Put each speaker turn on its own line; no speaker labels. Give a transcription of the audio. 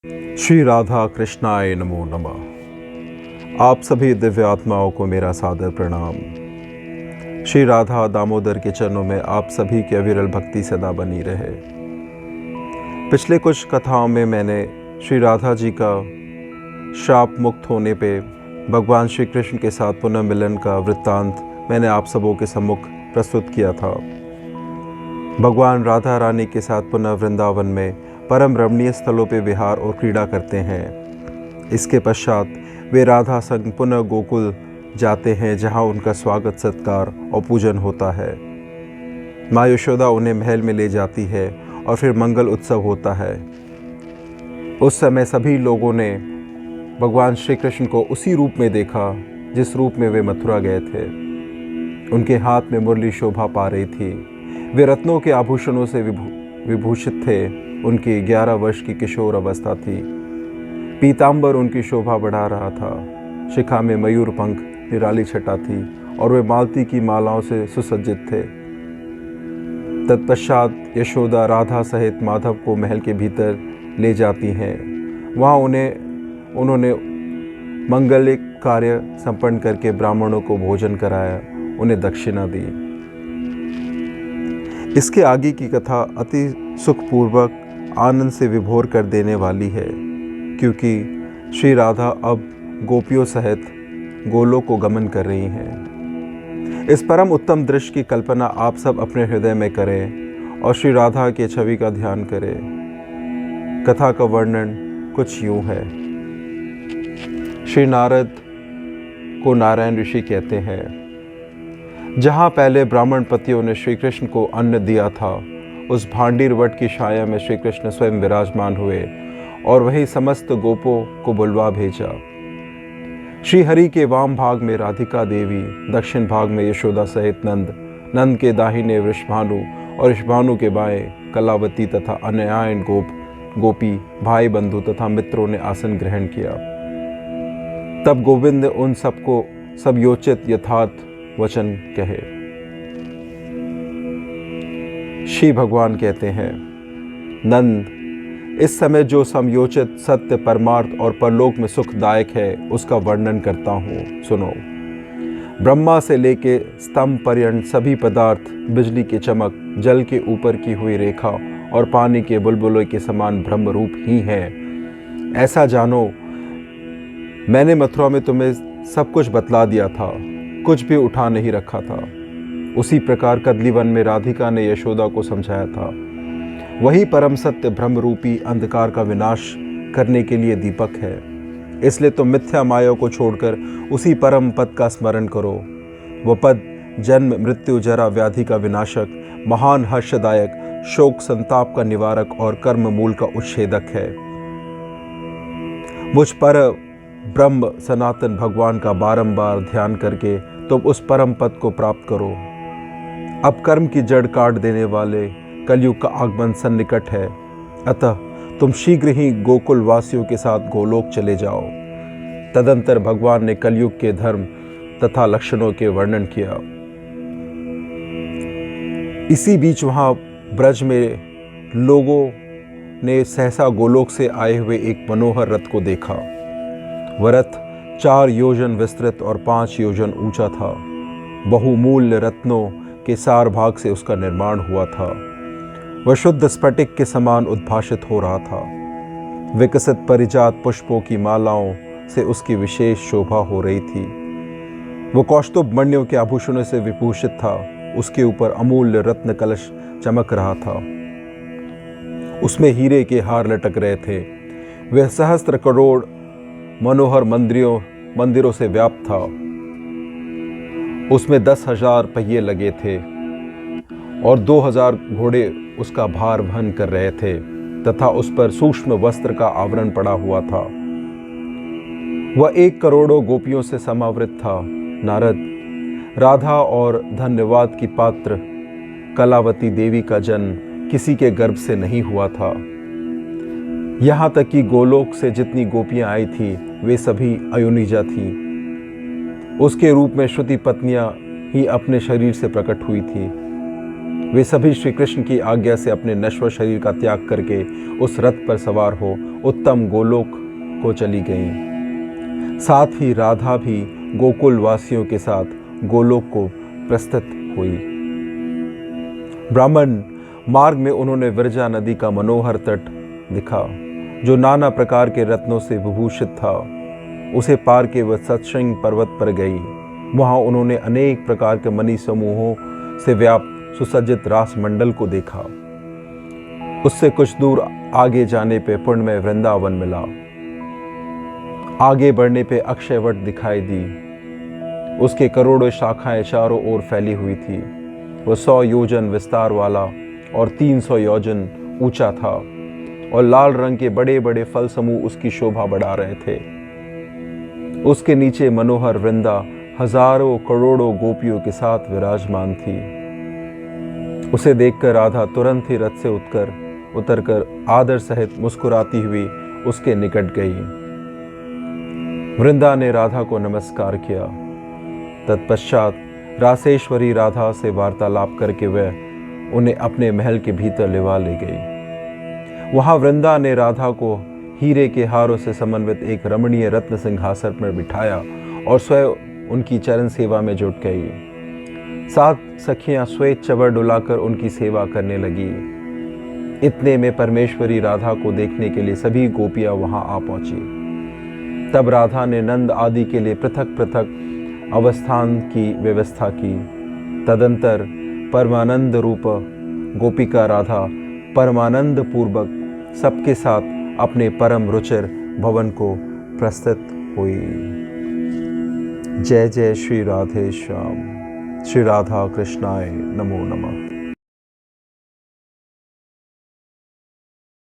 श्री राधा कृष्णाय नमो नमः। आप सभी दिव्य आत्माओं को मेरा सादर प्रणाम। श्री राधा दामोदर के चरणों में आप सभी की अविरल भक्ति सदा बनी रहे। पिछले कुछ कथाओं में मैंने श्री राधा जी का श्राप मुक्त होने पे भगवान श्री कृष्ण के साथ पुनः मिलन का वृत्तांत मैंने आप सबों के सम्मुख प्रस्तुत किया था। भगवान राधा रानी के साथ पुनः वृंदावन में परम रमणीय स्थलों पे विहार और क्रीड़ा करते हैं। इसके पश्चात वे राधा संग पुनः गोकुल जाते हैं, जहां उनका स्वागत सत्कार और पूजन होता है। माँ यशोदा उन्हें महल में ले जाती है और फिर मंगल उत्सव होता है। उस समय सभी लोगों ने भगवान श्री कृष्ण को उसी रूप में देखा जिस रूप में वे मथुरा गए थे। उनके हाथ में मुरली शोभा पा रही थी। वे रत्नों के आभूषणों से विभूषित थे। उनकी 11 वर्ष की किशोर अवस्था थी। पीतांबर उनकी शोभा बढ़ा रहा था। शिखा में मयूर पंख निराली छटा थी और वे मालती की मालाओं से सुसज्जित थे। तत्पश्चात यशोदा राधा सहित माधव को महल के भीतर ले जाती हैं। वहाँ उन्होंने मंगलिक कार्य संपन्न करके ब्राह्मणों को भोजन कराया, उन्हें दक्षिणा दी। इसके आगे की कथा अति सुखपूर्वक आनंद से विभोर कर देने वाली है, क्योंकि श्री राधा अब गोपियों सहित गोलोक को गमन कर रही हैं। इस परम उत्तम दृश्य की कल्पना आप सब अपने हृदय में करें और श्री राधा के छवि का ध्यान करें। कथा का वर्णन कुछ यूं है। श्री नारद को नारायण ऋषि कहते हैं। जहाँ पहले ब्राह्मण पतियों ने श्री कृष्ण को अन्न दिया था, उस भांडीर वट की छाया में श्री कृष्ण स्वयं विराजमान हुए और वही समस्त गोपों को बुलवा भेजा। श्री हरि के वाम भाग में राधिका देवी, दक्षिण भाग में यशोदा सहित नंद के दाहिने वृषभानु और वृषभानु के बाएं कलावती तथा अन्यायन गोपी भाई बंधु तथा मित्रों ने आसन ग्रहण किया। तब गोविंद ने उन सबको समयोचित यथार्थ वचन कहे। श्री भगवान कहते हैं, नंद, इस समय जो समयोचित सत्य परमार्थ और परलोक में सुखदायक है उसका वर्णन करता हूँ, सुनो। ब्रह्मा से लेके स्तंभ पर्यंत सभी पदार्थ बिजली की चमक, जल के ऊपर की हुई रेखा और पानी के बुलबुलों के समान ब्रह्म रूप ही हैं। ऐसा जानो, मैंने मथुरा में तुम्हें सब कुछ बतला दिया था, कुछ भी उठा नहीं रखा था। उसी प्रकार कदलीवन में राधिका ने यशोदा को समझाया था। वही परम सत्य ब्रह्म रूपी अंधकार का विनाश करने के लिए दीपक है। इसलिए तुम मिथ्या माया को छोड़कर उसी परम पद का स्मरण करो। वह पद जन्म मृत्यु जरा व्याधि का विनाशक, महान हर्षदायक, शोक संताप का निवारक और कर्म मूल का उच्छेदक है। मुझ पर ब्रह्म सनातन भगवान का बारंबार ध्यान करके तुम उस परम पद को प्राप्त करो। अब कर्म की जड़ काट देने वाले कलयुग का आगमन सन्निकट है, अतः तुम शीघ्र ही गोकुल वासियों के साथ गोलोक चले जाओ। तदंतर भगवान ने कलयुग के धर्म तथा लक्षणों के वर्णन किया। इसी बीच वहां ब्रज में लोगों ने सहसा गोलोक से आए हुए एक मनोहर रथ को देखा। वह रथ 4 योजन विस्तृत और 5 योजन ऊंचा था। बहुमूल्य रत्नों के सार भाग से उसका निर्माण हुआ था। वह शुद्ध स्फटिक के समान उद्भाषित हो रहा था। विकसित परिजात पुष्पों की मालाओं से उसकी विशेष शोभा हो रही थी। वो कौस्तुभ मणियों के आभूषणों से विभूषित था। उसके ऊपर अमूल्य रत्न कलश चमक रहा था। उसमें हीरे के हार लटक रहे थे। वह सहस्त्र करोड़ मनोहर मंदिरों से व्याप्त था। उसमें 10,000 पहिए लगे थे और 2,000 घोड़े उसका भार वहन कर रहे थे तथा उस पर सूक्ष्म वस्त्र का आवरण पड़ा हुआ था। वह 1 करोड़ों गोपियों से समावृत था। नारद, राधा और धन्यवाद की पात्र कलावती देवी का जन्म किसी के गर्भ से नहीं हुआ था। यहाँ तक कि गोलोक से जितनी गोपियां आई थी वे सभी अयोनिजा थीं। उसके रूप में श्रुति पत्नियां ही अपने शरीर से प्रकट हुई थी। वे सभी श्री कृष्ण की आज्ञा से अपने नश्वर शरीर का त्याग करके उस रथ पर सवार हो उत्तम गोलोक को चली गईं। साथ ही राधा भी गोकुल वासियों के साथ गोलोक को प्रस्थित हुई। ब्राह्मण मार्ग में उन्होंने विरजा नदी का मनोहर तट दिखा, जो नाना प्रकार के रत्नों से विभूषित था। उसे पार के वह सत्संग पर्वत पर गई। वहां उन्होंने अनेक प्रकार के मणि समूहों से व्याप्त सुसज्जित रास मंडल को देखा। उससे कुछ दूर आगे जाने पे पुण्यमय वृंदावन मिला। आगे बढ़ने पे अक्षयवट दिखाई दी। उसके करोड़ों शाखाएं चारों ओर फैली हुई थी। वह 100 योजन विस्तार वाला और 300 योजन ऊंचा था और लाल रंग के बड़े बड़े फल समूह उसकी शोभा बढ़ा रहे थे। उसके नीचे मनोहर वृंदा हजारों करोड़ों गोपियों के साथ विराजमान थी। उसे देखकर राधा तुरंत ही रथ से उतरकर आदर सहित मुस्कुराती हुई उसके निकट गई। वृंदा ने राधा को नमस्कार किया। तत्पश्चात रासेश्वरी राधा से वार्तालाप करके वह उन्हें अपने महल के भीतर ले गई। वहां वृंदा ने राधा को हीरे के हारों से समन्वित एक रमणीय रत्न सिंहासन पर बिठाया और स्वयं उनकी चरण सेवा में जुट गई। 7 सखियां श्वेत चवर डुलाकर उनकी सेवा करने लगी। इतने में परमेश्वरी राधा को देखने के लिए सभी गोपियां वहां आ पहुंची। तब राधा ने नंद आदि के लिए पृथक पृथक अवस्थान की व्यवस्था की। तदंतर परमानंद रूप गोपिका राधा परमानंद पूर्वक सबके साथ अपने परम रुचिर भवन को प्रस्तुत हुई। जय जय श्री राधे श्याम। श्री राधा कृष्णाय नमो नमः।